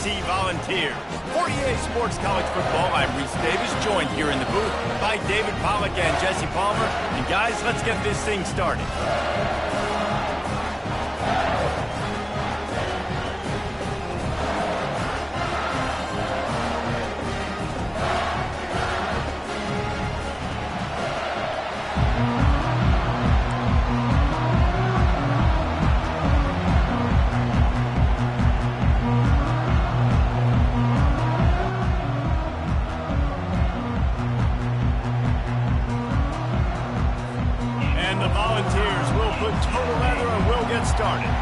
Tennessee Volunteers. 48 Sports College Football, I'm Reese Davis, joined here in the booth by David Pollack and Jesse Palmer. And guys, let's get this thing started. Total leather and we'll get started.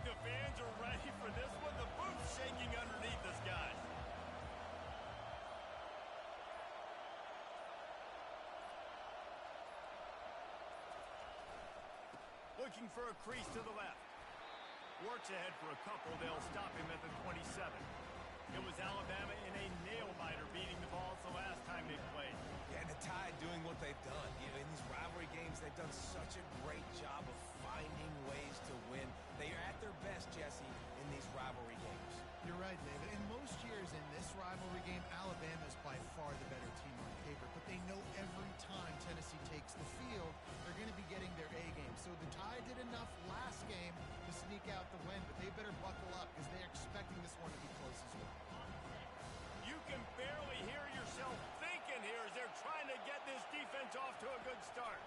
The fans are ready for this one. The booth's shaking underneath us, guys. Looking for a crease to the left. Works ahead for a couple. They'll stop him at the 27. It was Alabama in a nail-biter beating the ball the last time they played. Yeah, and the Tide doing what they've done. You know, in these rivalry games, they've done such a great job of finding ways to win. They are at their best, Jesse, in these rivalry games. You're right, David. In most years in this rivalry game, Alabama is by far the better team on paper. But they know every time Tennessee takes the field, they're going to be getting their A game. So the Tide did enough last game to sneak out the win, but they better buckle up because they're expecting this one to be close as well. You can barely hear yourself thinking here as they're trying to get this defense off to a good start.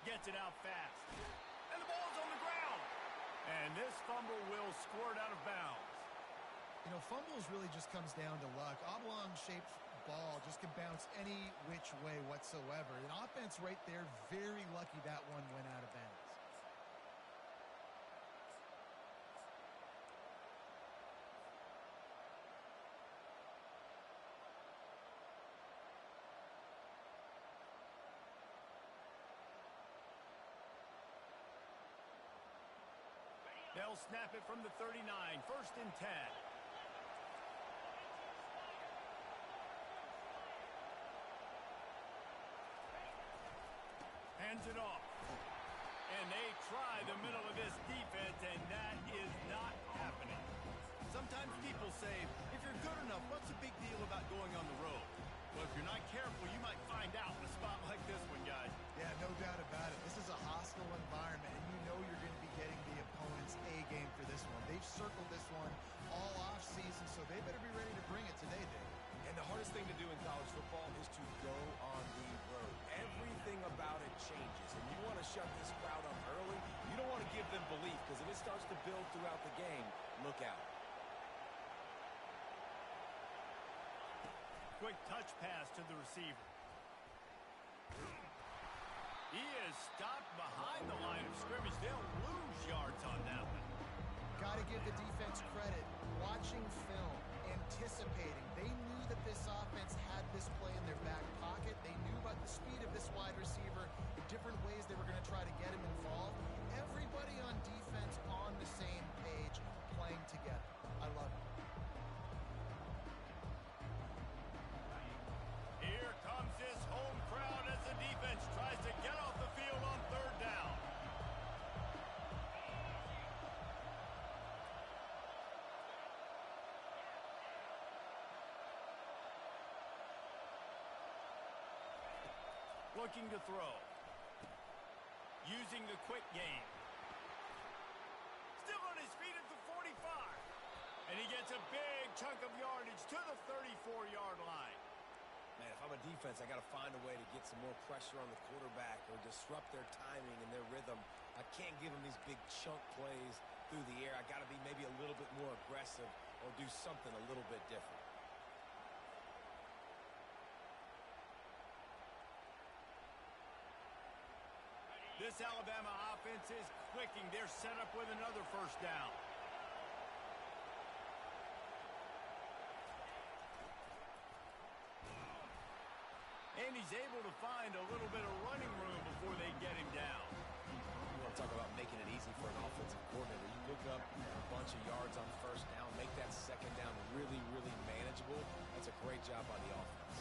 Gets it out fast. And the ball's on the ground. And this fumble will squirt out of bounds. You know, fumbles really just comes down to luck. Oblong-shaped ball just can bounce any which way whatsoever. An offense right there, very lucky that one went out of bounds. They'll snap it from the 39, 1st and 10. Hands it off. And they try the middle of this defense, and that is not happening. Sometimes people say, if you're good enough, what's the big deal about going on the road? Well, if you're not careful, you might find out in a spot like this one, guys. Yeah, no doubt about it. This is a hostile environment, and you know you're going to be getting the opponent's A game for this one. They've circled this one all off season, so they better be ready to bring it today, Dave. And the hardest thing to do in college football is to go on the road. Everything about it changes, and you want to shut this crowd up early. You don't want to give them belief, because if it starts to build throughout the game, look out. Quick touch pass to the receiver. He is stopped behind the line of scrimmage. They'll lose yards on that one. Got to give the defense credit. Watching film, anticipating. They knew that this offense had this play in their back pocket. They knew about the speed of this wide receiver, the different ways they were going to try to get him involved. Everybody on defense on the same page, playing together. I love it. Here comes this home crowd as the defense tries to get off the field on 3rd down. Looking to throw. Using the quick game. Still on his feet at the 45. And he gets a big chunk of yardage to the 34-yard line. Man, if I'm a defense, I got to find a way to get some more pressure on the quarterback or disrupt their timing and their rhythm. I can't give them these big chunk plays through the air. I got to be maybe a little bit more aggressive or do something a little bit different. This Alabama offense is clicking. They're set up with another 1st down. And he's able to find a little bit of running room before they get him down. You want to talk about making it easy for an offensive coordinator. You pick up a bunch of yards on first down, make that second down really, really manageable. That's a great job by the offense.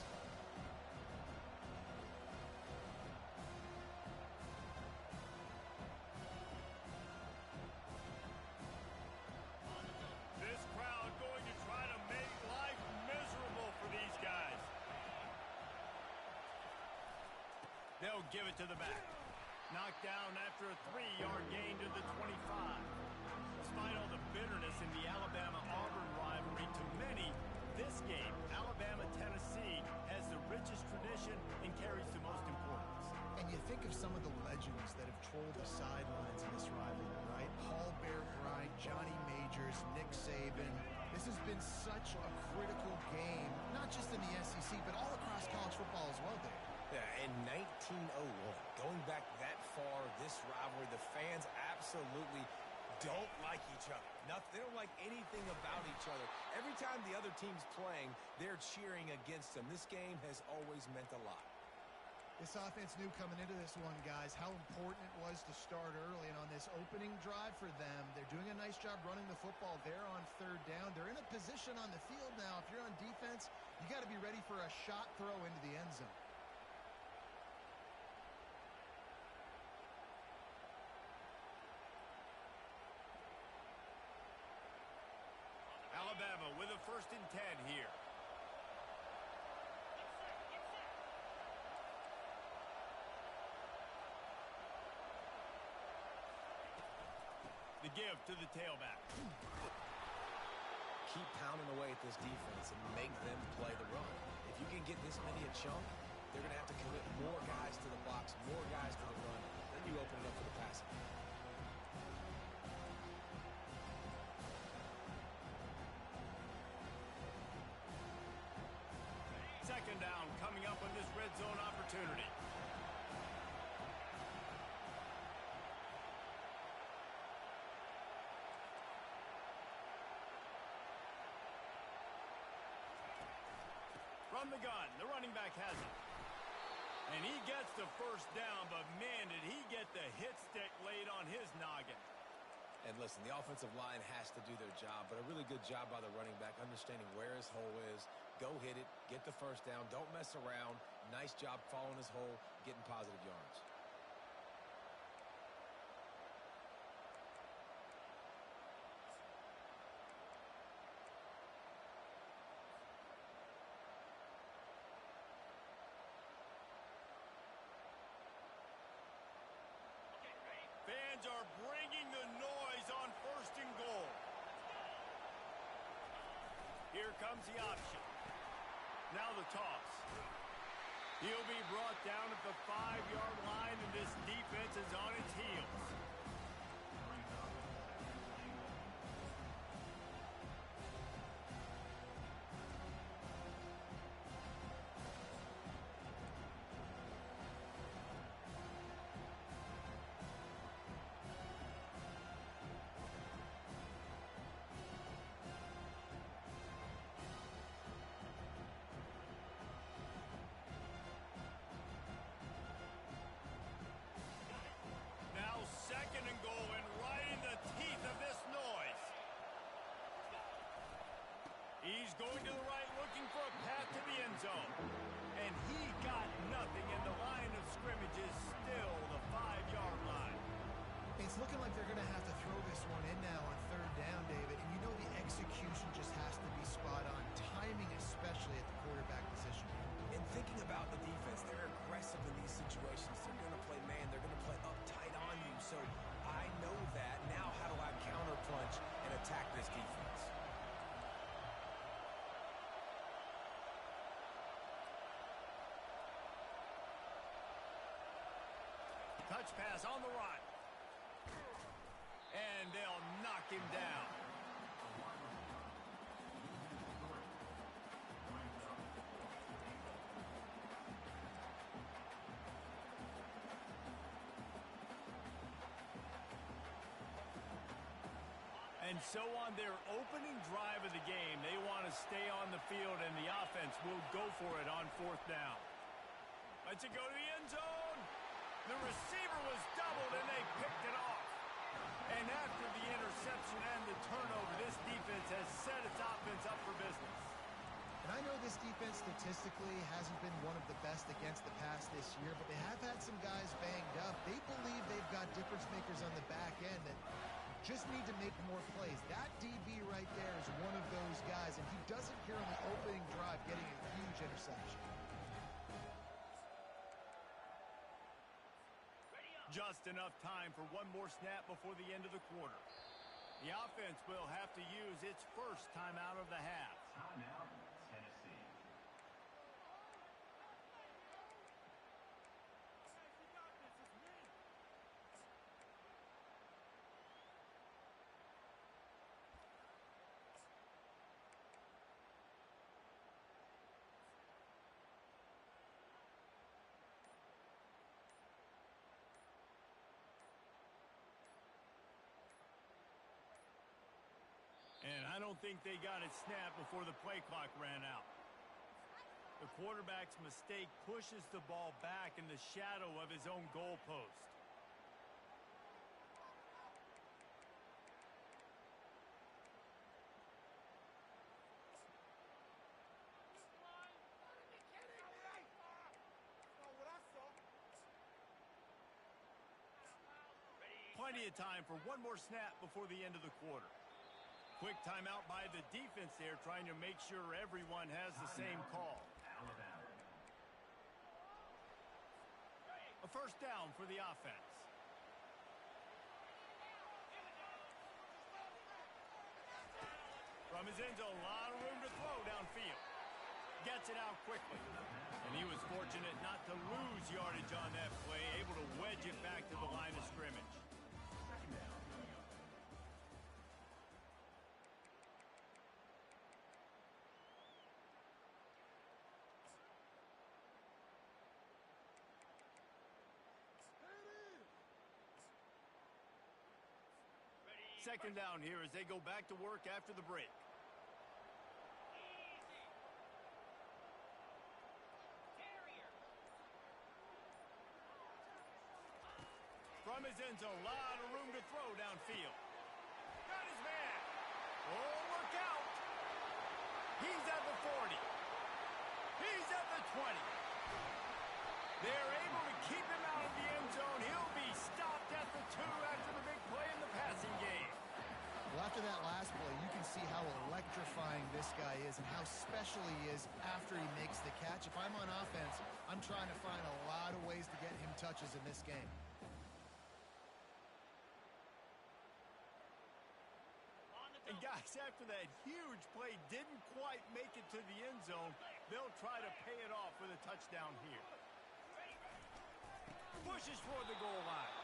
This crowd going to try to make life miserable for these guys. They'll give it to the back. Knocked down after a 3-yard gain to the 25. Despite all the bitterness in the Alabama-Auburn rivalry, to many, this game, Alabama-Tennessee, has the richest tradition and carries the most importance. And you think of some of the legends that have trolled the sidelines in this rivalry, right? Paul Bear Bryant, Johnny Majors, Nick Saban. This has been such a critical game, not just in the SEC, but all across college football as well, Dave. Yeah, in 1901, going back that far, this rivalry, the fans absolutely don't like each other. They don't like anything about each other. Every time the other team's playing, they're cheering against them. This game has always meant a lot. This offense knew coming into this one, guys, how important it was to start early. And on this opening drive for them, they're doing a nice job running the football there on third down. They're in a position on the field now. If you're on defense, you got to be ready for a shot throw into the end zone. Alabama with a 1st and 10 here. The give to the tailback. Keep pounding away at this defense and make them play the run. If you can get this many a chunk, they're going to have to commit more guys to the box, more guys to the run. Then you open it up for the passing. Second down coming up on this red zone opportunity. From the gun, the running back has it. And he gets the first down, but man, did he get the hit stick laid on his noggin. And listen, the offensive line has to do their job, but a really good job by the running back, understanding where his hole is. Go hit it, get the first down, don't mess around. Nice job following his hole, getting positive yards. Fans are bringing the noise on 1st and goal. Here comes the option. Now the toss. He'll be brought down at the 5-yard line, and this defense is on its heels. Second and goal, and right in the teeth of this noise. He's going to the right, looking for a path to the end zone. And he got nothing, and the line of scrimmage is still the 5-yard line. It's looking like they're going to have to throw this one in now on third down, David. And you know the execution just has to be spot on. Timing especially at the quarterback position. And thinking about the defense, they're aggressive in these situations. They're going to play man. They're going to play up tight on you. So I know that. Now how do I counterpunch and attack this defense? Touch pass on the run. And they'll knock him down. And so on their opening drive of the game, they want to stay on the field, and the offense will go for it on 4th down. Lets it go to the end zone. The receiver was doubled, and they picked it off. And after the interception and the turnover, this defense has set its offense up for business. And I know this defense statistically hasn't been one of the best against the pass this year, but they have had some guys banged up. They believe they've got difference makers on the back end that just need to make more plays. That DB right there is one of those guys, and he does it here on the opening drive, getting a huge interception. Just enough time for one more snap before the end of the quarter. The offense will have to use its first timeout of the half. Timeout, Tennessee. And I don't think they got it snapped before the play clock ran out. The quarterback's mistake pushes the ball back in the shadow of his own goalpost. Plenty of time for one more snap before the end of the quarter. Quick timeout by the defense there, trying to make sure everyone has the same call. A first down for the offense. From his end zone, a lot of room to throw downfield. Gets it out quickly. And he was fortunate not to lose yardage on that play, able to wedge it back to the line of scrimmage. Second down here as they go back to work after the break. From his end zone, a lot of room to throw downfield. Got his man. Oh, look out. He's at the 40. He's at the 20. They're able to keep him out of the end zone. He'll be stopped at the 2 after the big play in the passing game. Well, after that last play, you can see how electrifying this guy is and how special he is after he makes the catch. If I'm on offense, I'm trying to find a lot of ways to get him touches in this game. And guys, after that huge play didn't quite make it to the end zone, they'll try to pay it off with a touchdown here. Pushes for the goal line.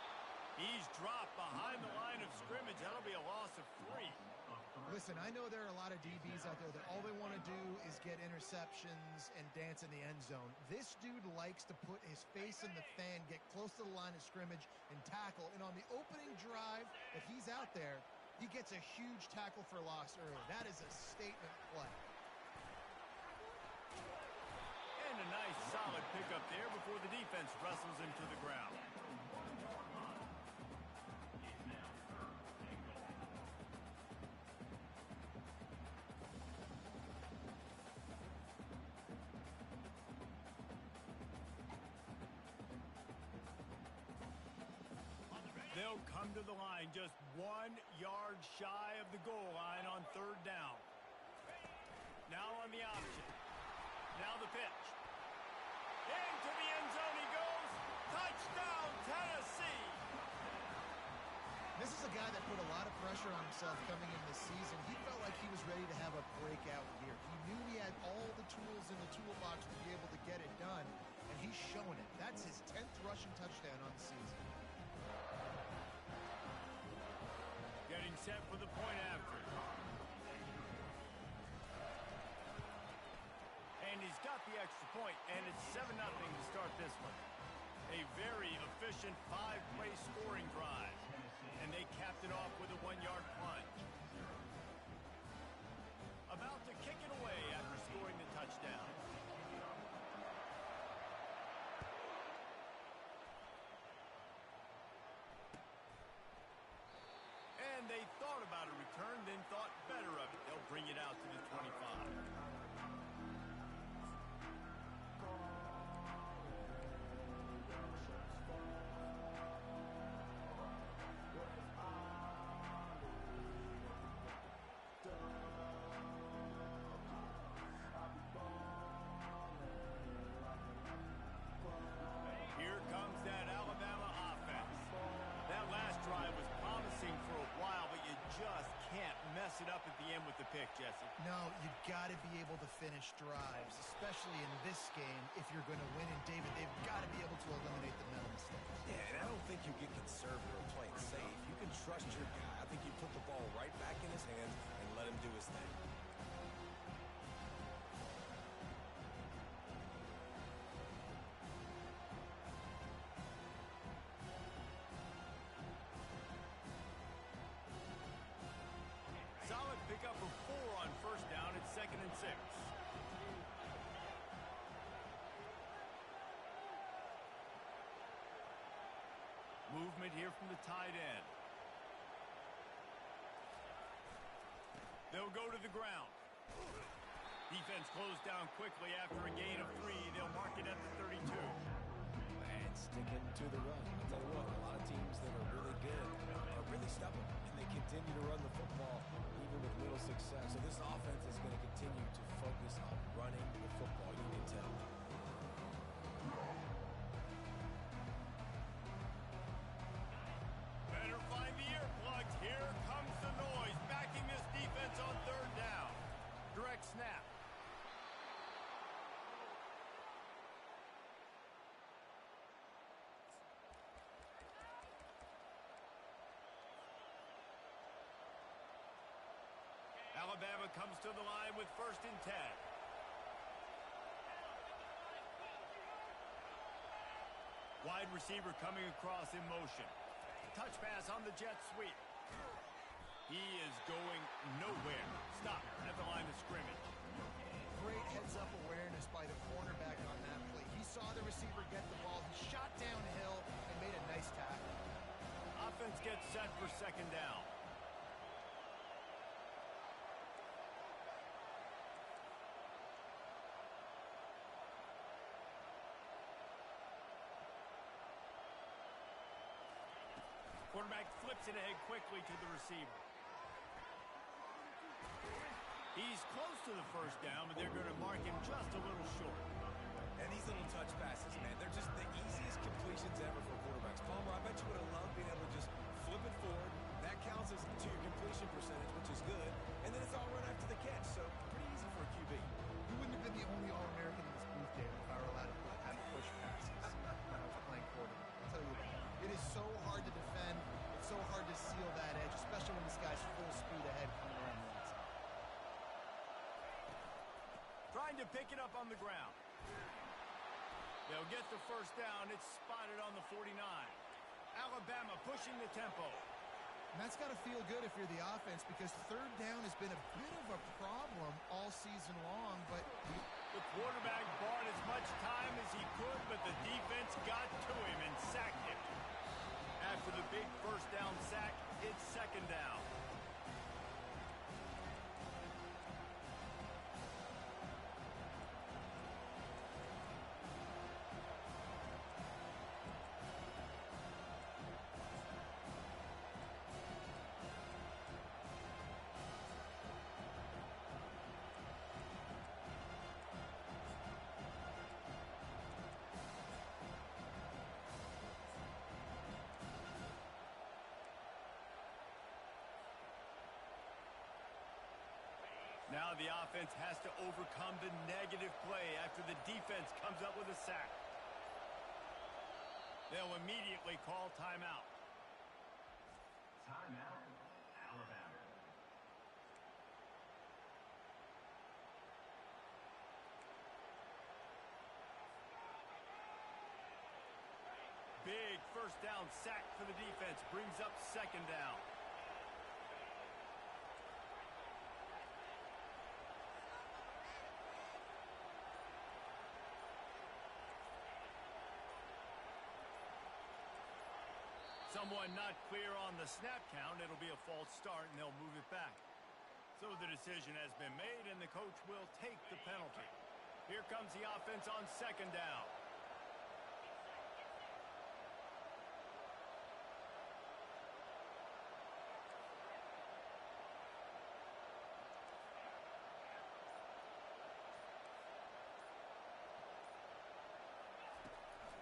He's dropped behind the line of scrimmage. That'll be a loss of 3. Listen, I know there are a lot of DBs out there that all they want to do is get interceptions and dance in the end zone. This dude likes to put his face in the fan, get close to the line of scrimmage, and tackle. And on the opening drive, if he's out there, he gets a huge tackle for loss early. That is a statement play. And a nice solid pickup there before the defense wrestles him to the ground. They'll come to the line just 1 yard shy of the goal line on third down. Now on the option. Now the pitch. Into the end zone he goes. Touchdown, Tennessee. This is a guy that put a lot of pressure on himself coming in this season. He felt like he was ready to have a breakout year. He knew he had all the tools in the toolbox to be able to get it done, and he's showing it. That's his 10th rushing touchdown on the season. Getting set for the point after. And he's got the extra point, and it's 7-0 to start this one. A very efficient 5-play scoring drive. And they capped it off with a 1-yard plunge. About to kick it away after scoring the touchdown. in with the pick, Jesse. No, you've got to be able to finish drives, especially in this game if you're going to win. And, David, they've got to be able to eliminate the mental mistakes. Yeah, and I don't think you get conservative or play it safe. You can trust your guy. I think you put the ball right back in his hands and let him do his thing. Solid pickup of 4 on first down at 2nd and 6. Movement here from the tight end. They'll go to the ground. Defense closed down quickly after a gain of 3. They'll mark it at the 32. And sticking to the run. I'll tell you what, a lot of teams that are really good are really stubborn, and they continue to run the football even with little success. So this offense is going to continue to focus on running the football. You can tell. Better find the earplugs. Here comes the noise, backing this defense on 3rd down. Direct snap. Alabama comes to the line with 1st and 10. Wide receiver coming across in motion. Touch pass on the jet sweep. He is going nowhere. Stop at the line of scrimmage. Great heads-up awareness by the cornerback on that play. He saw the receiver get the ball. He shot downhill and made a nice tackle. Offense gets set for 2nd down. Quarterback flips it ahead quickly to the receiver. He's close to the 1st down, but they're going to mark him just a little short. And these little touch passes, man, they're just the easiest completions ever for quarterbacks. Palmer, I bet you would have loved being able to just flip it forward. That counts as to your completion percentage, which is good. And then it's all run after the catch, so pretty easy for a QB. You wouldn't have been the only All-American in this booth, David, if I were allowed to have push passes when I was playing quarterback. I'll tell you that. It is so hard to defend. It's so hard to seal that edge, especially when this guy's full speed ahead coming around the outside. Trying to pick it up on the ground. They'll get the 1st down. It's spotted on the 49. Alabama pushing the tempo. And that's got to feel good if you're the offense, because 3rd down has been a bit of a problem all season long, but The quarterback bought as much time as he could, but the defense got to him and sacked him. After the big 1st down sack, it's 2nd down. Now the offense has to overcome the negative play after the defense comes up with a sack. They'll immediately call timeout. Timeout, Alabama. Big 1st down sack for the defense. Brings up 2nd down. Someone not clear on the snap count. It'll be a false start, and they'll move it back. So the decision has been made, and the coach will take the penalty. Here comes the offense on 2nd down.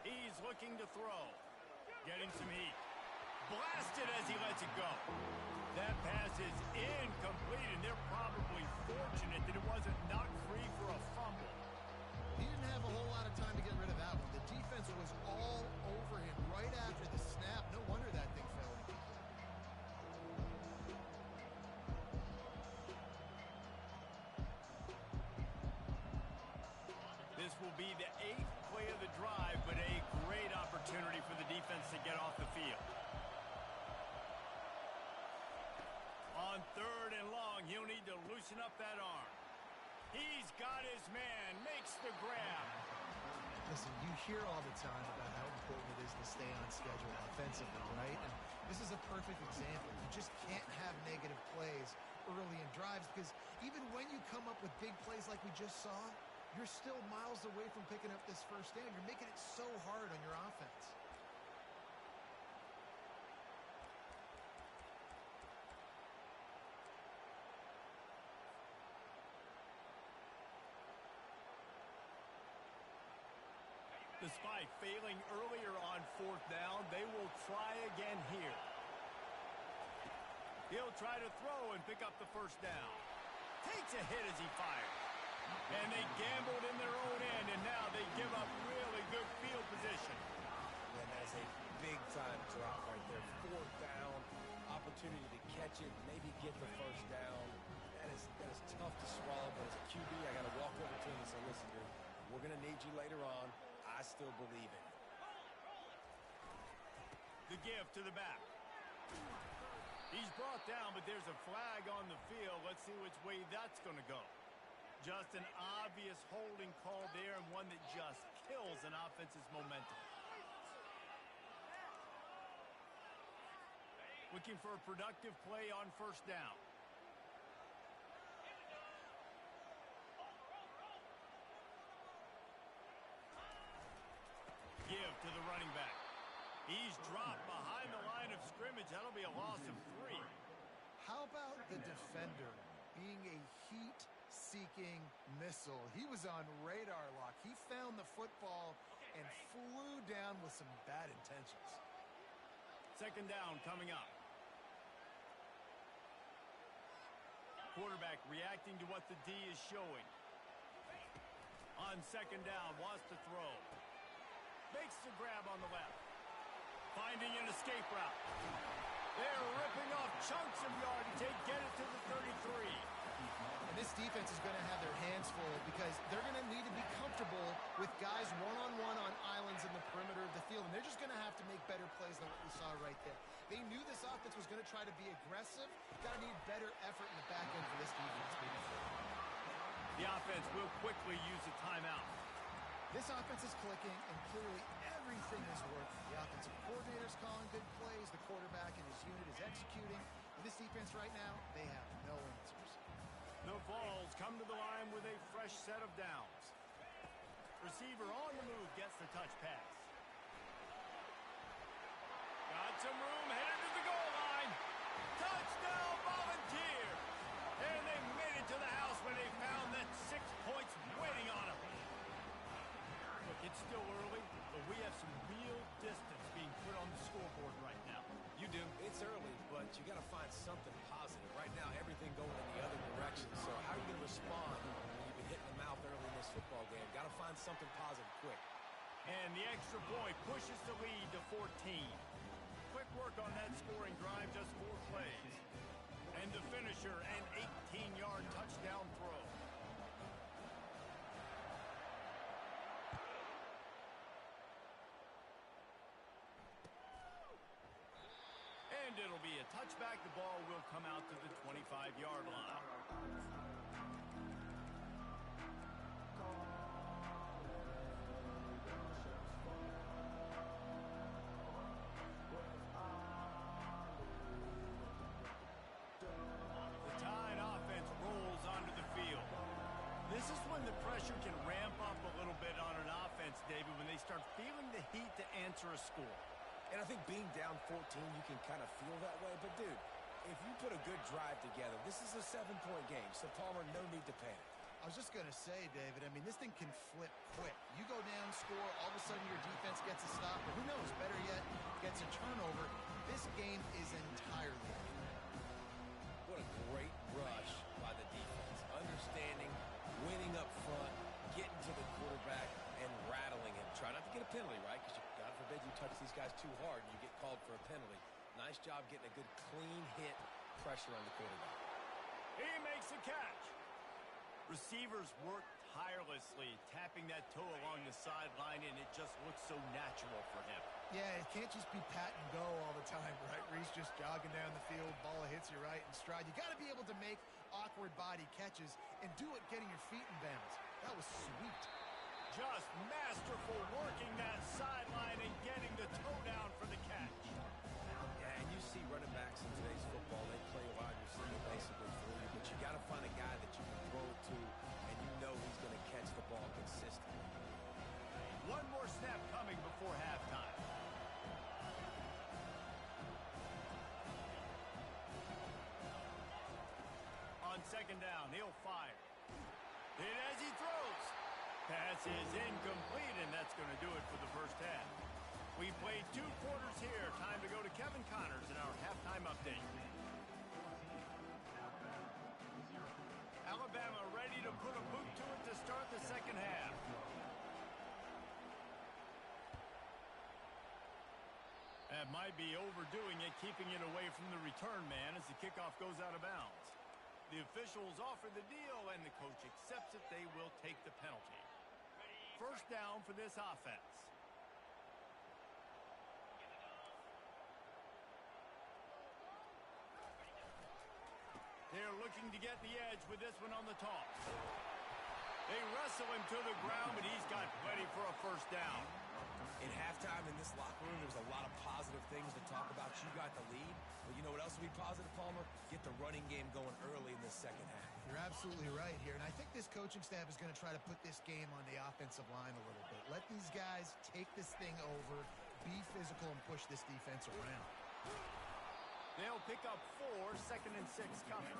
He's looking to throw. Getting some heat. Blasted as he lets it go. That pass is incomplete, and they're probably fortunate that it wasn't knocked free for a fumble. He didn't have a whole lot of time to get rid of that one. The defense was all over him right after the snap. No wonder that thing fell in. This will be the 8th play of the drive, but a great opportunity for the defense to get off the field. On 3rd and long, he'll need to loosen up that arm. He's got his man, makes the grab. Listen, you hear all the time about how important it is to stay on schedule offensively, right? And this is a perfect example. You just can't have negative plays early in drives because even when you come up with big plays like we just saw, you're still miles away from picking up this first down. You're making it so hard on your offense. Despite failing earlier on 4th down, they will try again here. He'll try to throw and pick up the first down. Takes a hit as he fires. And they gambled in their own end, and now they give up really good field position. And that is a big-time drop right there. 4th down, opportunity to catch it, maybe get the first down. That is tough to swallow, but as a QB, I got to walk over to him and say, listen, dude, we're going to need you later on. I still believe in you. The give to the back. He's brought down, but there's a flag on the field. Let's see which way that's going to go. Just an obvious holding call there, and one that just kills an offense's momentum. Looking for a productive play on 1st down. Give to the running back. He's dropped behind the line of scrimmage. That'll be a loss of 3. How about the defender being a heat-seeking missile? He was on radar lock. He found the football and flew down with some bad intentions. 2nd down coming up. Quarterback reacting to what the D is showing. On 2nd down, wants to throw. Makes the grab on the left. Finding an escape route. They're ripping off chunks of yardage. They get it to the 33. And this defense is going to have their hands full because they're going to need to be comfortable with guys one-on-one on islands in the perimeter of the field. And they're just going to have to make better plays than what we saw right there. They knew this offense was going to try to be aggressive. Got to need better effort in the back end for this defense. The offense will quickly use a timeout. This offense is clicking, and clearly everything is working. The offensive coordinator's calling good plays. The quarterback and his unit is executing. And this defense right now, they have no answers. The Vols come to the line with a fresh set of downs. Receiver on the move gets the touch pass. Got some room, headed to the goal line. Touchdown, Volunteer! And they made it to the house when they found that 6 points waiting on them. Look, it's still early, but we have some real distance being put on the scoreboard right now. You do. It's early, but you got to find something positive. Right now, everything going in the other direction. So how are you going to respond when you've been hit in the mouth early in this football game? Got to find something positive quick. And the extra point pushes the lead to 14. Quick work on that scoring drive, just 4 plays. And the finisher, an 18-yard touchdown throw. And it'll be a touchback. The ball will come out to the 25-yard line. The Tide offense rolls onto the field. This is when the pressure can ramp up a little bit on an offense, David, when they start feeling the heat to answer a score. And I think being down 14, you can kind of feel that way. But, dude, if you put a good drive together, this is a 7-point game. So, Palmer, no need to panic. I was just going to say, David, I mean, this thing can flip quick. You go down, score, all of a sudden your defense gets a stop, or who knows, better yet, gets a turnover. This game is entirely different. rush by the defense. Understanding, winning up front, getting to the quarterback, and rattling him. Try not to get a penalty, right? Because God forbid you touch these guys too hard and you get called for a penalty. Nice job getting a good clean hit, pressure on the quarterback. He makes a catch. Receivers work tirelessly, tapping that toe along the sideline, and it just looks so natural for him. Yeah, it can't just be pat and go all the time, right? Reese just jogging down the field, ball hits you right in stride. You got to be able to make awkward body catches and do it getting your feet in bounds. That was sweet. Just masterful working that sideline and getting the toe down for the catch. Yeah, and you see running backs in today's football, they play wide receiver basically for you, but you got to find a guy that you can throw it to, and you know he's going to catch the ball consistently. One more snap coming before halftime. On second down, he'll fire. Hit as he throws. Pass is incomplete, and that's going to do it for the first half. We played 2 quarters here. Time to go to Kevin Connors in our halftime update. Alabama ready to put a boot to it to start the second half. That might be overdoing it, keeping it away from the return man as the kickoff goes out of bounds. The officials offer the deal, and the coach accepts it. They will take the penalty. First down for this offense. They're looking to get the edge with this one on the toss. They wrestle him to the ground, but he's got plenty for a first down. In halftime in this locker room, there's a lot of positive things to talk about. You got the lead, but you know what else will be positive, Palmer? Get the running game going early in this second half. You're absolutely right here, and I think this coaching staff is going to try to put this game on the offensive line a little bit. Let these guys take this thing over, be physical, and push this defense around. They'll pick up 4, second and 6 coming.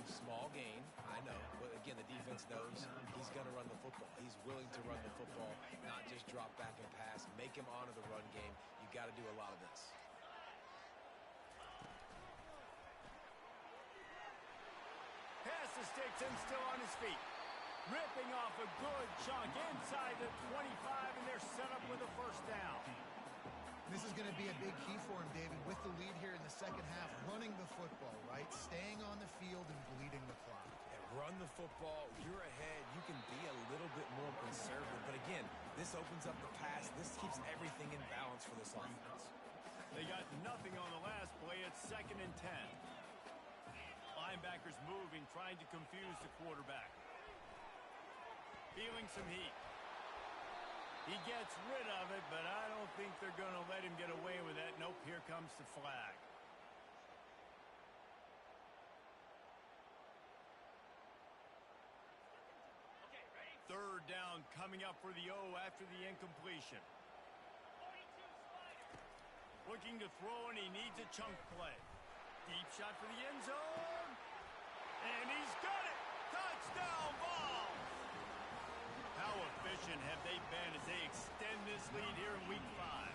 Small gain, I know, but again, the defense knows he's going to run the football. He's willing to run the football, not just drop back and pass, make him honor the run game. You got to do a lot of this. Pass the sticks and still on his feet. Ripping off a good chunk inside the 25, and they're set up with a first down. This is going to be a big key for him, David, with the lead here in the second half, running the football, right? Staying on the field and bleeding the clock. And run the football, you're ahead, you can be a little bit more conservative. But again, this opens up the pass. This keeps everything in balance for this offense. They got nothing on the last play. It's second and 10. Linebackers moving, trying to confuse the quarterback. Feeling some heat. He gets rid of it, but I don't think they're going to let him get away with that. Nope, here comes the flag. Third down coming up for the O after the incompletion. Looking to throw, and he needs a chunk play. Deep shot for the end zone. And he's got it! Touchdown ball! How efficient have they been as they extend this lead here in Week 5?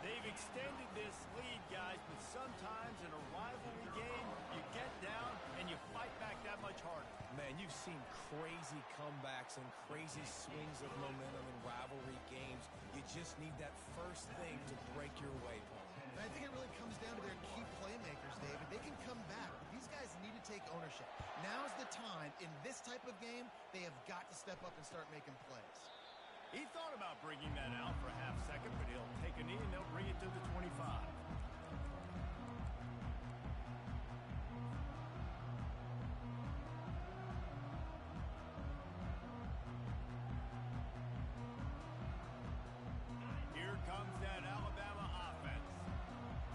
They've extended this lead, guys, but sometimes in a rivalry game, you get down and you fight back that much harder. Man, you've seen crazy comebacks and crazy swings of momentum in rivalry games. You just need that first thing to break your way, Paul. And I think it really comes down to their key playmakers, David. They can come back, but these guys need to take ownership. Now's the time. In this type of game, they have got to step up and start making plays. He thought about bringing that out for a half second, but he'll take a knee and they'll bring it to the 25. Here comes that Alabama offense.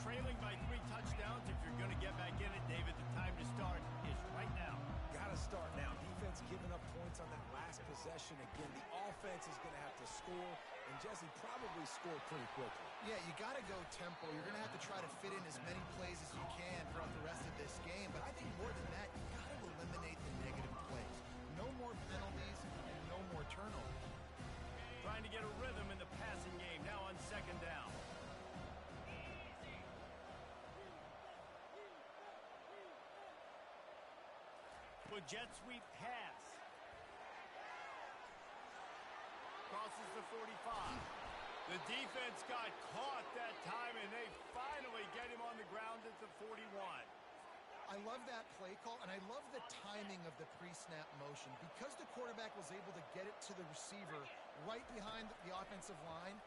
Trailing by 3 touchdowns. If you're going to get back in it, David, the time to start is right now. Got to start now. Defense giving up points on that last possession. Again, the offense is going to have to score, and Jesse probably score pretty quickly. Yeah, you got to go tempo. You're going to have to try to fit in as many plays as you can throughout the rest of this game. But I think more than that, you got to eliminate the negative plays. No more penalties and no more turnovers. Trying to get a rhythm in the passing game now on second down. With jet sweep pass. Crosses the 45. The defense got caught that time, and they finally get him on the ground at the 41. I love that play call, and I love the timing of the pre-snap motion. Because the quarterback was able to get it to the receiver right behind the offensive line,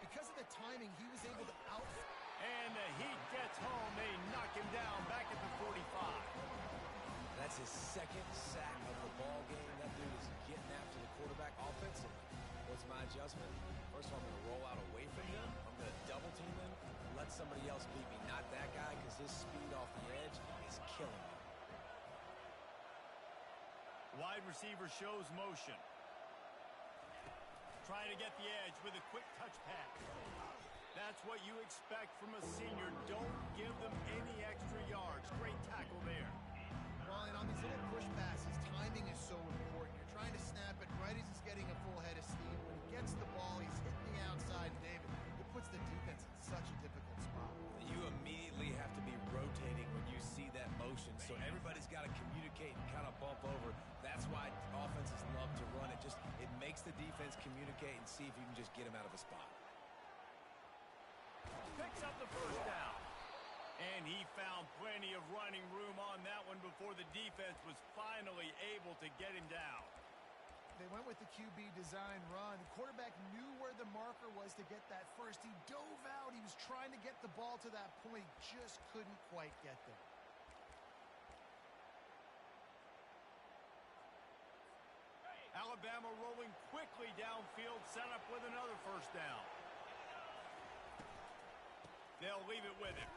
because of the timing, he was able to out... And the Heat gets home. They knock him down back at the 45. That's his second sack of the ball game. That dude is getting after the quarterback offensively. What's my adjustment? First of all, I'm going to roll out away from him. I'm going to double team him and let somebody else beat me. Not that guy, because his speed off the edge is killing me. Wide receiver shows motion. Trying to get the edge with a quick touch pass. That's what you expect from a senior. Don't give them any extra yards. Great tackle there. Well, and on these little push passes, timing is so important. You're trying to snap it right as he's getting a full head of steam. When he gets the ball, he's hitting the outside, David. It puts the defense in such a difficult spot. You immediately have to be rotating when you see that motion, so everybody's got to communicate and kind of bump over. That's why offenses love to run it. It makes the defense communicate and see if you can just get him out of a spot. Picks up the first down. And he found plenty of running room on that one before the defense was finally able to get him down. They went with the QB design run. The quarterback knew where the marker was to get that first. He dove out. He was trying to get the ball to that point. Just couldn't quite get there. Alabama rolling quickly downfield, set up with another first down. They'll leave it with him.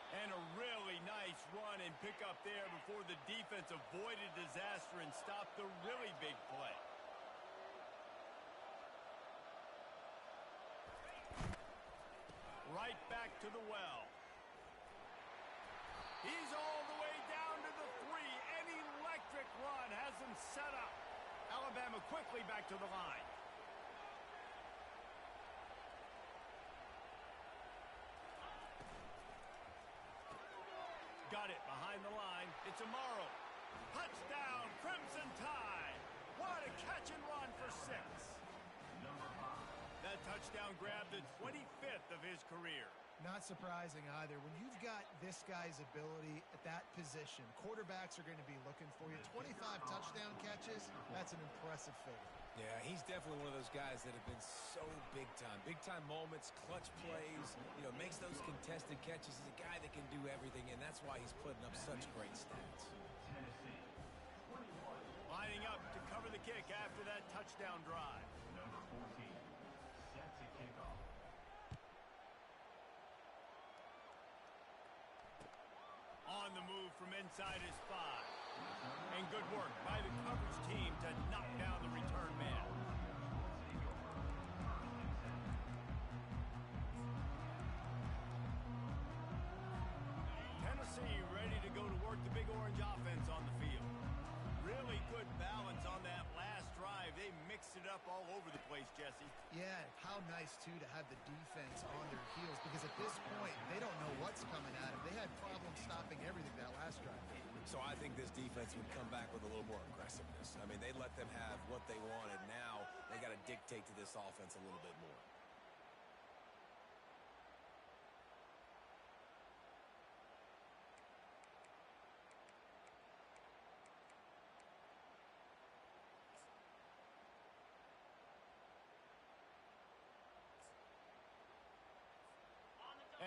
And a really nice run and pick up there before the defense avoided disaster and stopped the really big play. Right back to the well. He's all the way down to the 3. An electric run has him set up. Alabama quickly back to the line. Got it behind the line. It's Amaro. Touchdown, Crimson Tide. What a catch and run for 6. That touchdown grabbed the 25th of his career. Not surprising either. When you've got this guy's ability at that position, quarterbacks are going to be looking for you. 25 touchdown catches, that's an impressive figure. Yeah, he's definitely one of those guys that have been so big time. Big time moments, clutch plays, makes those contested catches. He's a guy that can do everything, and that's why he's putting up such great stats. Lining up to cover the kick after that touchdown drive. Number 14, set to kick off. On the move from inside his 5. And good work by the coverage team to knock down the return man. Tennessee ready to go to work the Big Orange offense on the field. Really good balance on that last drive. They mixed it up all over the place, Jesse. Yeah, how nice, too, to have the defense on their heels, because at this point, they don't know what's coming at them. They had problems stopping everything that last drive. So I think this defense would come back with a little more aggressiveness. I mean, they let them have what they wanted. Now they got to dictate to this offense a little bit more.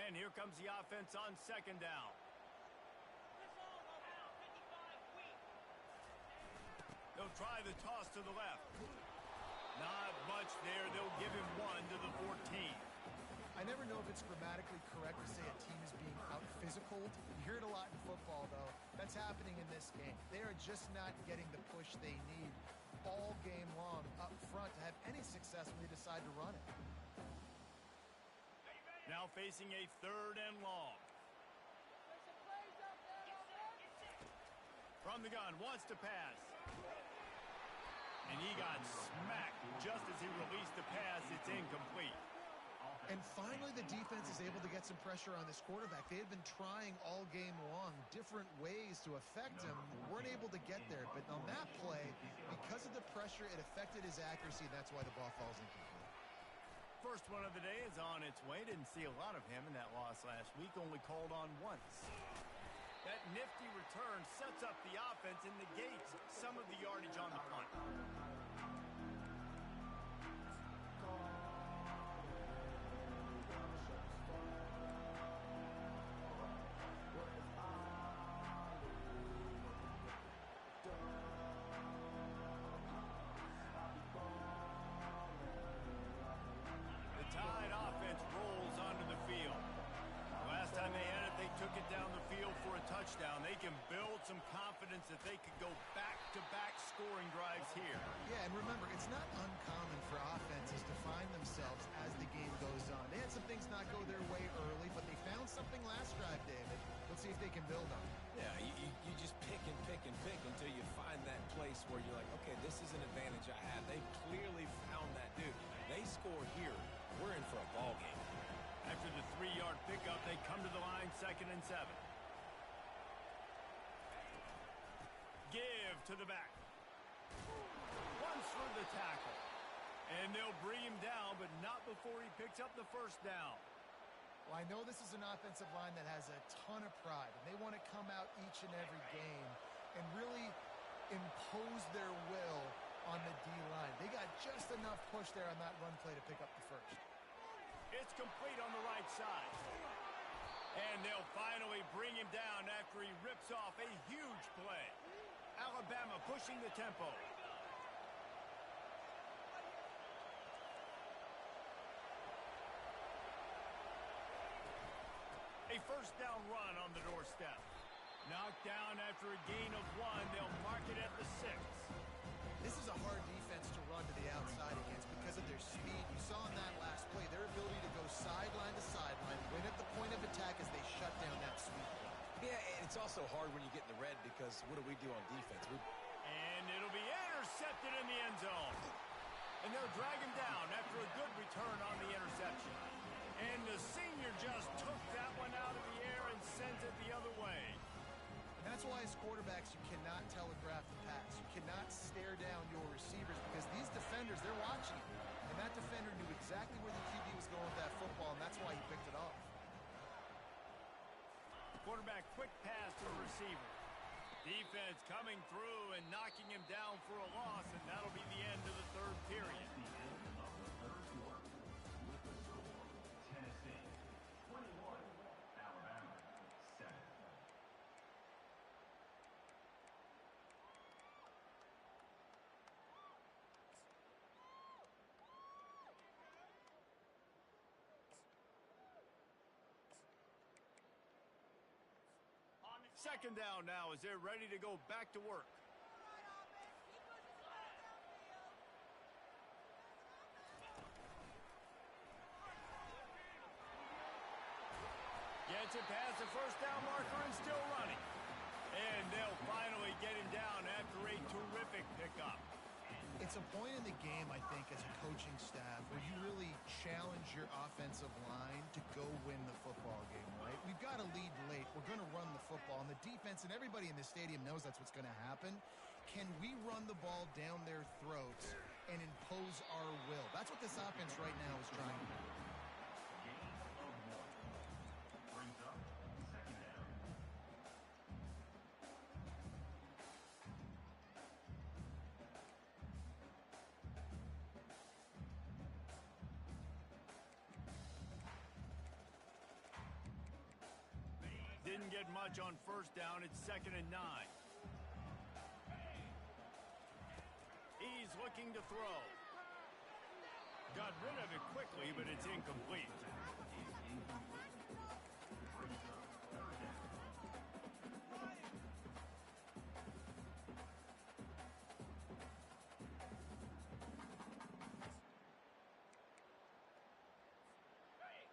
And here comes the offense on second down. They'll try the toss to the left. Not much there. They'll give him 1 to the 14. I never know if it's grammatically correct to say a team is being out-physical. You hear it a lot in football, though. That's happening in this game. They are just not getting the push they need all game long up front to have any success when they decide to run it. Now facing a 3rd and long. From the gun, wants to pass. And he got smacked just as he released the pass. It's incomplete. And finally, the defense is able to get some pressure on this quarterback. They had been trying all game long different ways to affect him. Weren't able to get there. But on that play, because of the pressure, it affected his accuracy. That's why the ball falls incomplete. First one of the day is on its way. Didn't see a lot of him in that loss last week. Only called on once. That nifty return sets up the offense and negates some of the yardage on the punt. The Tide offense rolls onto the field. Last time they had it, they took it down the field for a touchdown. They can build some confidence that they could go back-to-back scoring drives here. Yeah, and remember, it's not uncommon for offenses to find themselves as the game goes on. They had some things not go their way early, but they found something last drive, David. Let's see if they can build on it. Yeah, you just pick and pick and pick until you find that place where you're like, okay, this is an advantage I have. They clearly found that dude. They score here, we're in for a ball game. After the 3-yard pickup, they come to the line, 2nd and 7. Give to the back. Runs through the tackle. And they'll bring him down, but not before he picks up the first down. Well, I know this is an offensive line that has a ton of pride, and they want to come out each and every game and really impose their will on the D-line. They got just enough push there on that run play to pick up the first. It's complete on the right side. And they'll finally bring him down after he rips off a huge play. Alabama pushing the tempo. A first down run on the doorstep. Knocked down after a gain of 1. They'll mark it at the 6. This is a hard defense to run to the outside against because of their speed. You saw in that last play their ability to go sideline to sideline, win at the point of attack as they shut down that sweep play. Yeah, and it's also hard when you get in the red because what do we do on defense? And it'll be intercepted in the end zone. And they'll drag him down after a good return on the interception. And the senior just took that one out of the air and sent it the other way. And that's why as quarterbacks you cannot telegraph the pass. You cannot stare down your receivers because these defenders, they're watching you. And that defender knew exactly where the QB was going with that football, and that's why he picked it off. Quarterback quick pass to the receiver. Defense coming through and knocking him down for a loss, and that'll be the end of the third period. The end of the third quarter with the score, Tennessee 21, Alabama 7. Second down now as they're ready to go back to work. Gets it past the first down marker and still running. And they'll finally get him down after a terrific pickup. It's a point in the game, I think, as a coaching staff where you really challenge your offensive line to go win the football game, right? We've got to lead late. We're going to run the football. And the defense and everybody in the stadium knows that's what's going to happen. Can we run the ball down their throats and impose our will? That's what this offense right now is trying to do. Gain of 1. Brings up 2nd down. Didn't get much on first down. It's 2nd and 9. He's looking to throw. Got rid of it quickly, but it's incomplete.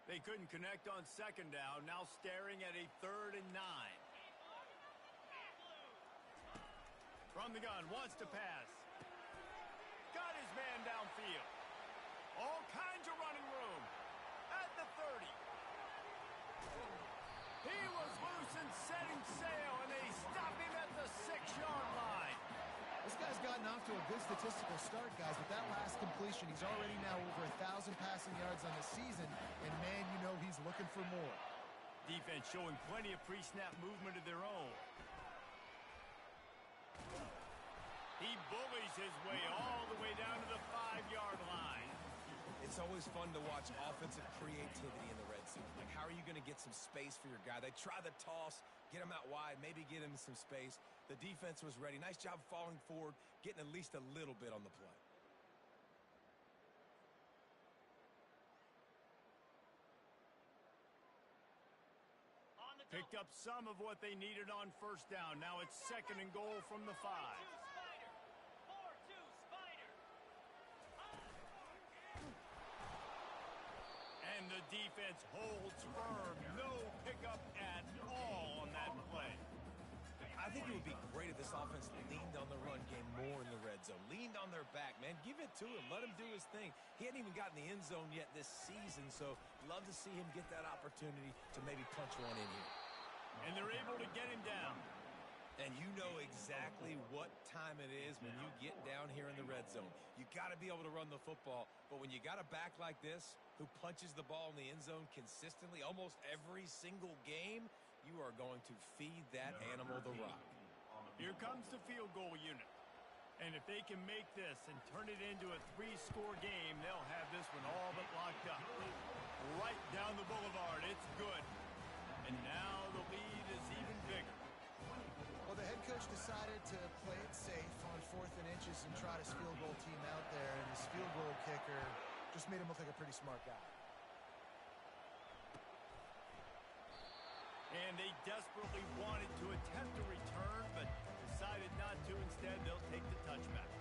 They couldn't connect on 2nd down. Now staring at a 3rd and 9. From the gun, wants to pass. Got his man downfield. All kinds of running room. At the 30. He was loose and setting sail, and they stop him at the 6-yard line. This guy's gotten off to a good statistical start, guys. With that last completion, he's already now over 1,000 passing yards on the season, and man, you know he's looking for more. Defense showing plenty of pre-snap movement of their own. He bullies his way all the way down to the 5-yard line. It's always fun to watch offensive creativity in the red zone. Like, how are you going to get some space for your guy? They try the toss, get him out wide, maybe get him some space. The defense was ready. Nice job falling forward, getting at least a little bit on the play. Picked up some of what they needed on first down. Now it's 2nd and goal from the 5. And the defense holds firm. No pickup at all on that play. I think it would be great if this offense leaned on the run game more in the red zone. Leaned on their back, man. Give it to him. Let him do his thing. He hadn't even gotten the end zone yet this season, so love to see him get that opportunity to maybe punch one in here. And they're able to get him down. And you know exactly what time it is when you get down here in the red zone. You got to be able to run the football, but when you got a back like this who punches the ball in the end zone consistently almost every single game, you are going to feed that animal the rock. Here comes the field goal unit. And if they can make this and turn it into a 3-score game, they'll have this one all but locked up. Right down the boulevard, it's good. And now the lead is even bigger. Well, the head coach decided to play it safe on 4th and inches and trot his field goal team out there, and his field goal kicker just made him look like a pretty smart guy. And they desperately wanted to attempt a return, but decided not to. Instead, they'll take the touchback.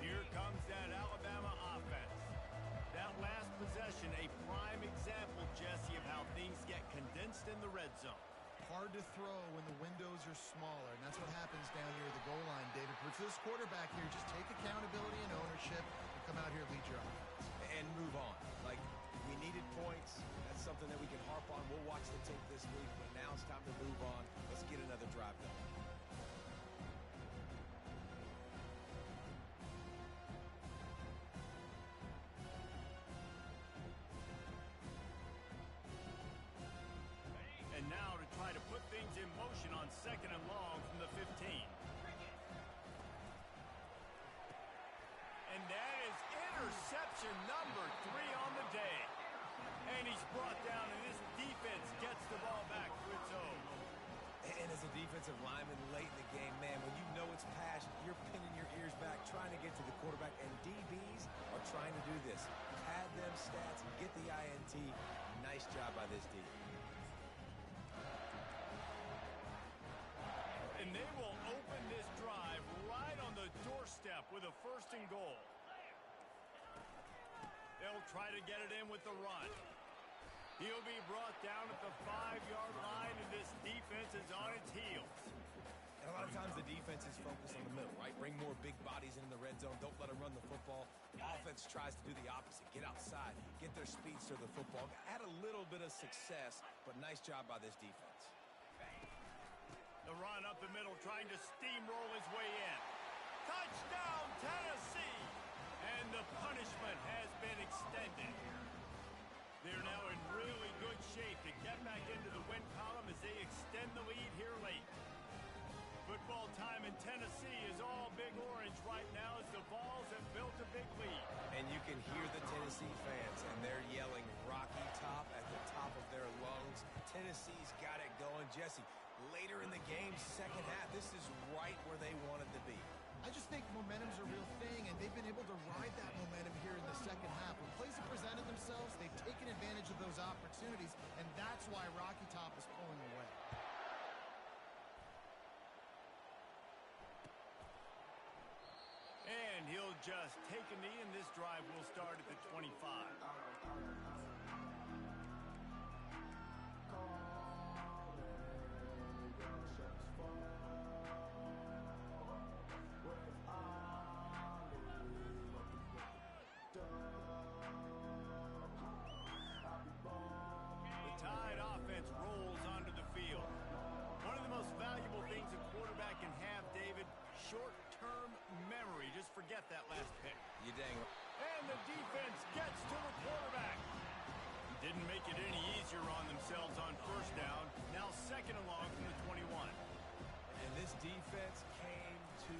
Here comes that Alabama offense. That last possession, a prime example, Jesse, of how things get condensed in the red zone. Hard to throw when the windows are smaller, and that's what happens down here at the goal line, David. But for this quarterback here, just take accountability and ownership and come out here and lead your offense. And move on. Like, we needed points. That's something that we can harp on. We'll watch the tape this week, but now it's time to move on. Let's get another drive going. And now to try to put things in motion on 2nd and long from the 15. And that is interception number 3 on the day. And he's brought down, and this defense gets the ball back to its own. And as a defensive lineman late in the game, man, when you know it's passed, you're pinning your ears back, trying to get to the quarterback, and DBs are trying to do this. Pad them stats and get the INT. Nice job by this D. And they will open this drive right on the doorstep with a 1st and goal. They'll try to get it in with the run. He'll be brought down at the 5-yard line, and this defense is on its heels. And a lot of times the defense is focused on the middle, right? Bring more big bodies into the red zone. Don't let them run the football. The offense tries to do the opposite. Get outside. Get their speedster the football. Had a little bit of success, but nice job by this defense. The run up the middle, trying to steamroll his way in. Touchdown, Tennessee! And the punishment has been extended. They're now in really good shape to get back into the win column as they extend the lead here late. Football time in Tennessee is all Big Orange right now as the Vols have built a big lead. And you can hear the Tennessee fans, and they're yelling Rocky Top at the top of their lungs. Tennessee's got it going. Jesse, later in the game, 2nd half, this is right where they wanted to be. I just think momentum's a real thing, and they've been able to ride that momentum here in the 2nd half. When plays have presented themselves, they've taken advantage of those opportunities, and that's why Rocky Top is pulling away. And he'll just take a knee, and this drive will start at the 25. forget that last pick. You dang right. And the defense gets to the quarterback. Didn't make it any easier on themselves on first down. Now second and long from the 21. And this defense came to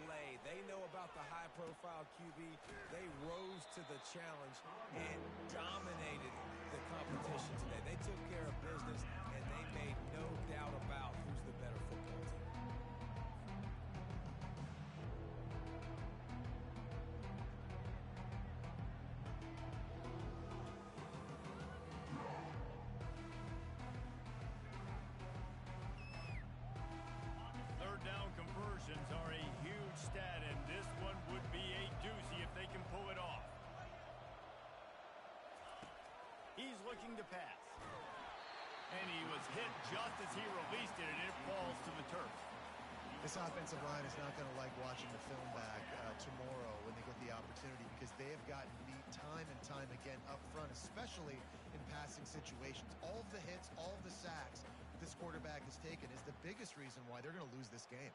play. They know about the high-profile QB. They rose to the challenge and dominated the competition today. They took care of business, and they made no doubt about who's the better football team. Third down conversions are a huge stat, and this one would be a doozy if they can pull it off. He's looking to pass. And he was hit just as he released it, and it falls to the turf. This offensive line is not going to like watching the film back tomorrow when they get the opportunity, because they have gotten beat time and time again up front, especially in passing situations. All of the hits, all of the sacks this quarterback has taken is the biggest reason why they're going to lose this game.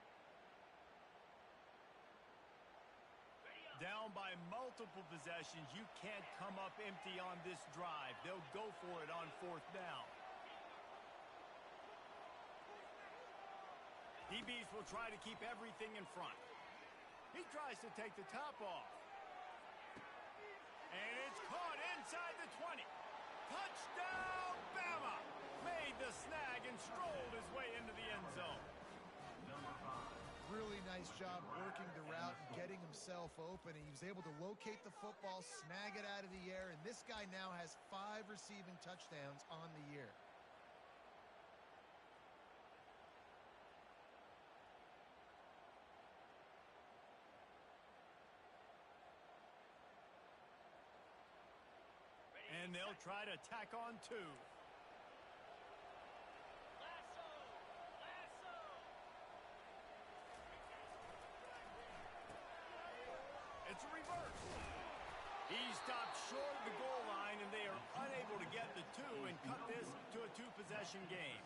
Down by multiple possessions, you can't come up empty on this drive. They'll go for it on fourth down. DBs will try to keep everything in front. He tries to take the top off. And it's caught inside the 20. Touchdown, Bama! Made the snag and strolled his way into the end zone. Really nice job working the route and getting himself open. And he was able to locate the football, snag it out of the air, and this guy now has 5 receiving touchdowns on the year. And they'll try to tack on 2. It's a reverse. He stopped short of the goal line, and they are unable to get the 2 and cut this to a 2-possession game.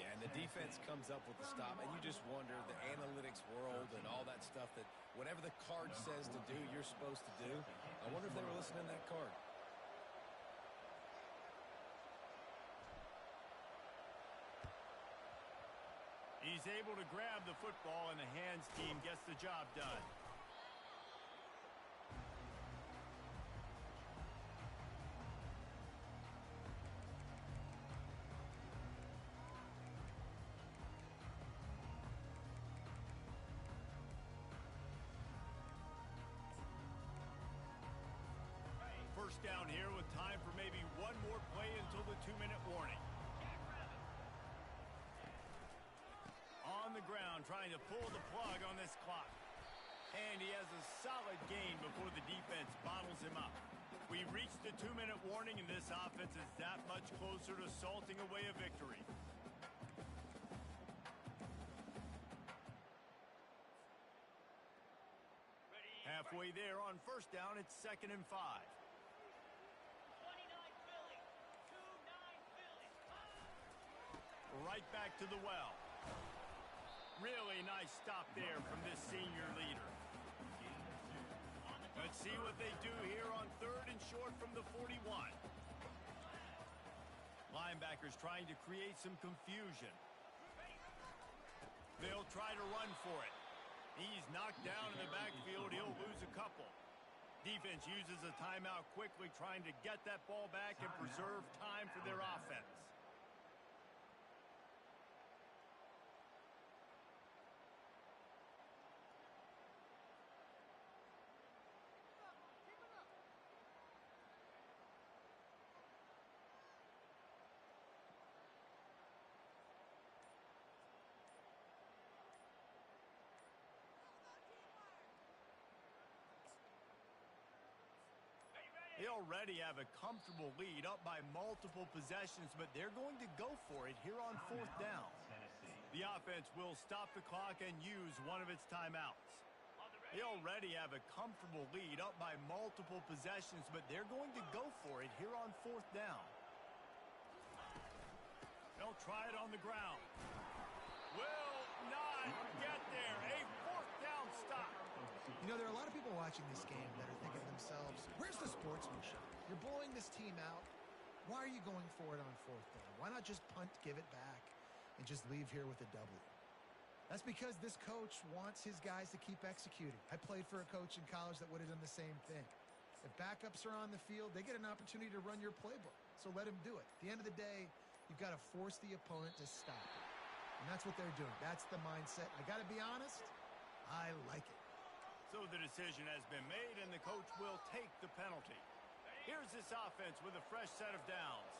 Yeah, and the defense comes up with the stop, and you just wonder, the analytics world and all that stuff, that whatever the card says to do, you're supposed to do. I wonder if they were listening to that card. He's able to grab the football, and the hands team gets the job done. First down here with time for maybe one more play until the 2-minute warning. On the ground, trying to pull the plug on this clock. And he has a solid gain before the defense bottles him up. We reached the 2-minute warning, and this offense is that much closer to salting away a victory. Halfway there on first down, it's 2nd and 5. Right back to the well. Really nice stop there from this senior leader. Let's see what they do here on 3rd and short from the 41. Linebackers trying to create some confusion. They'll try to run for it. He's knocked down in the backfield. He'll lose a couple. Defense uses a timeout quickly, trying to get that ball back and preserve time for their offense. They already have a comfortable lead, up by multiple possessions, but they're going to go for it here on 4th down. The offense will stop the clock and use one of its timeouts. They already have a comfortable lead, up by multiple possessions, but they're going to go for it here on 4th down. They'll try it on the ground. Will not get there. A 4th down stop. You know, there are a lot of people watching this game that are thinking to themselves, where's the sportsmanship? You're blowing this team out. Why are you going for it on fourth down? Why not just punt, give it back, and just leave here with a W? That's because this coach wants his guys to keep executing. I played for a coach in college that would have done the same thing. If backups are on the field, they get an opportunity to run your playbook. So let them do it. At the end of the day, you've got to force the opponent to stop it. And that's what they're doing. That's the mindset. I got to be honest, I like it. So the decision has been made, and the coach will take the penalty. Here's this offense with a fresh set of downs.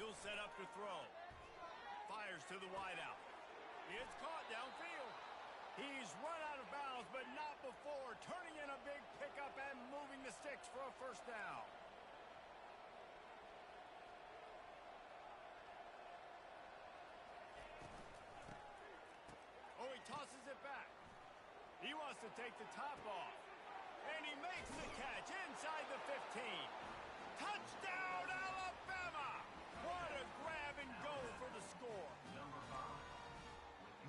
He'll set up to throw. Fires to the wideout. It's caught downfield. He's run out of bounds, but not before turning in a big pickup and moving the sticks for a first down. Oh, he tosses it back. He wants to take the top off. And he makes the catch inside the 15. Touchdown, Alabama! What a grab and go for the score.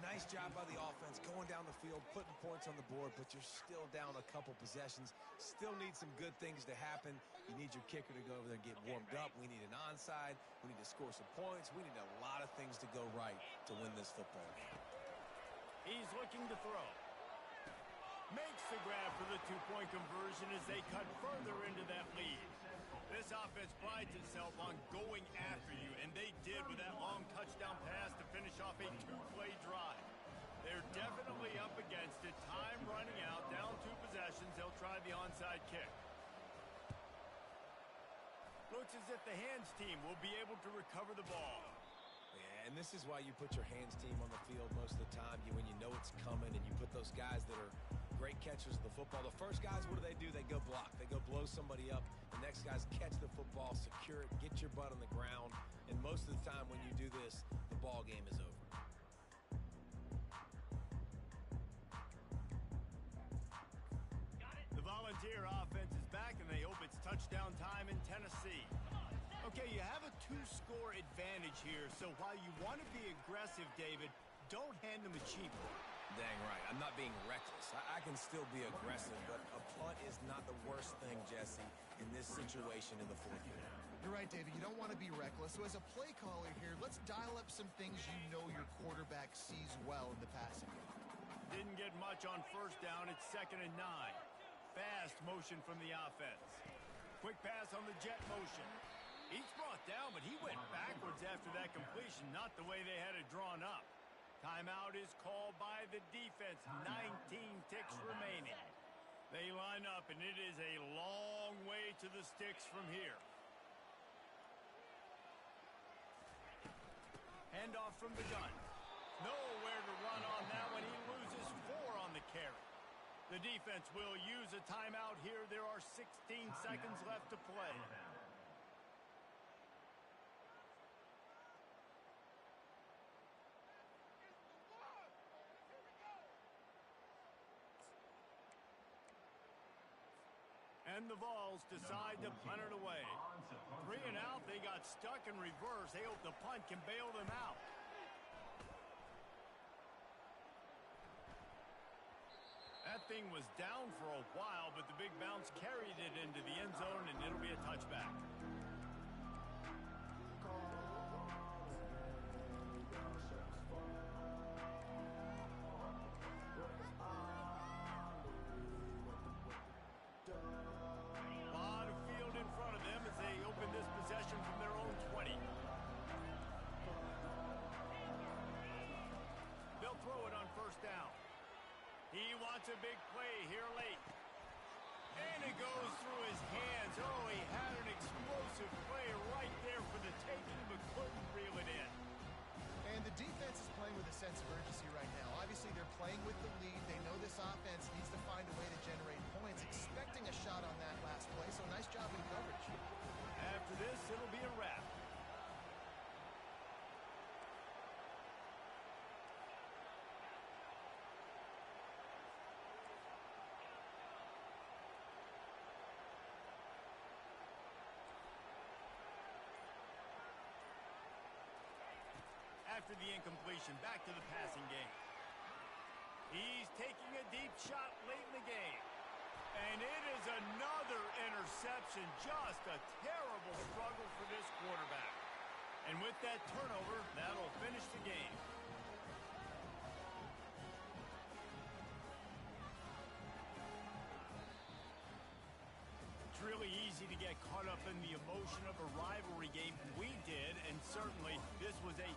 Nice job by the offense going down the field, putting points on the board, but you're still down a couple possessions. Still need some good things to happen. You need your kicker to go over there and get warmed up. We need an onside. We need to score some points. We need a lot of things to go right to win this football game. He's looking to throw. Makes the grab for the two-point conversion as they cut further into that lead. This offense prides itself on going after you, and they did with that long touchdown pass to finish off a two-play drive. They're definitely up against it. Time running out, down 2 possessions. They'll try the onside kick. Looks as if the hands team will be able to recover the ball. Yeah, and this is why you put your hands team on the field most of the time. When you know it's coming, and you put those guys that are great catchers of the football. The first guys, what do? They go block. They go blow somebody up. The next guys catch the football, secure it, get your butt on the ground. And most of the time when you do this, the ball game is over. The Volunteer offense is back, and they hope it's touchdown time in Tennessee. Okay, you have a 2-score advantage here, so while you want to be aggressive, David, don't hand them a cheap one. Dang right. I'm not being reckless. I can still be aggressive, but a punt is not the worst thing, Jesse, in this situation in the fourth quarter. You're right, David. You don't want to be reckless. So as a play caller here, let's dial up some things you know your quarterback sees well in the passing game. Didn't get much on first down. It's 2nd and 9. Fast motion from the offense. Quick pass on the jet motion. He's brought down, but he went backwards after that completion, not the way they had it drawn up. Timeout is called by the defense. 19 ticks remaining. They line up, and it is a long way to the sticks from here. Handoff from the gun. Nowhere to run on that one. He loses 4 on the carry. The defense will use a timeout here. There are 16 seconds left to play. And the Vols decide to punt it away. 3 and out, they got stuck in reverse. They hope the punt can bail them out. That thing was down for a while, but the big bounce carried it into the end zone, and it'll be a touchback. He wants a big play here late. And it goes through his hands. Oh, he had an explosive play right there for the taking, but couldn't reel it in. And the defense is playing with a sense of urgency right now. Obviously, they're playing with the lead. They know this offense needs to find a way to generate points, expecting a shot on that last play. So nice job in coverage. After this, it'll be a wrap. after the incompletion. Back to the passing game. He's taking a deep shot late in the game. And it is another interception. Just a terrible struggle for this quarterback. And with that turnover, that'll finish the game. It's really easy to get caught up in the emotion of a rivalry game. We did, and certainly this was a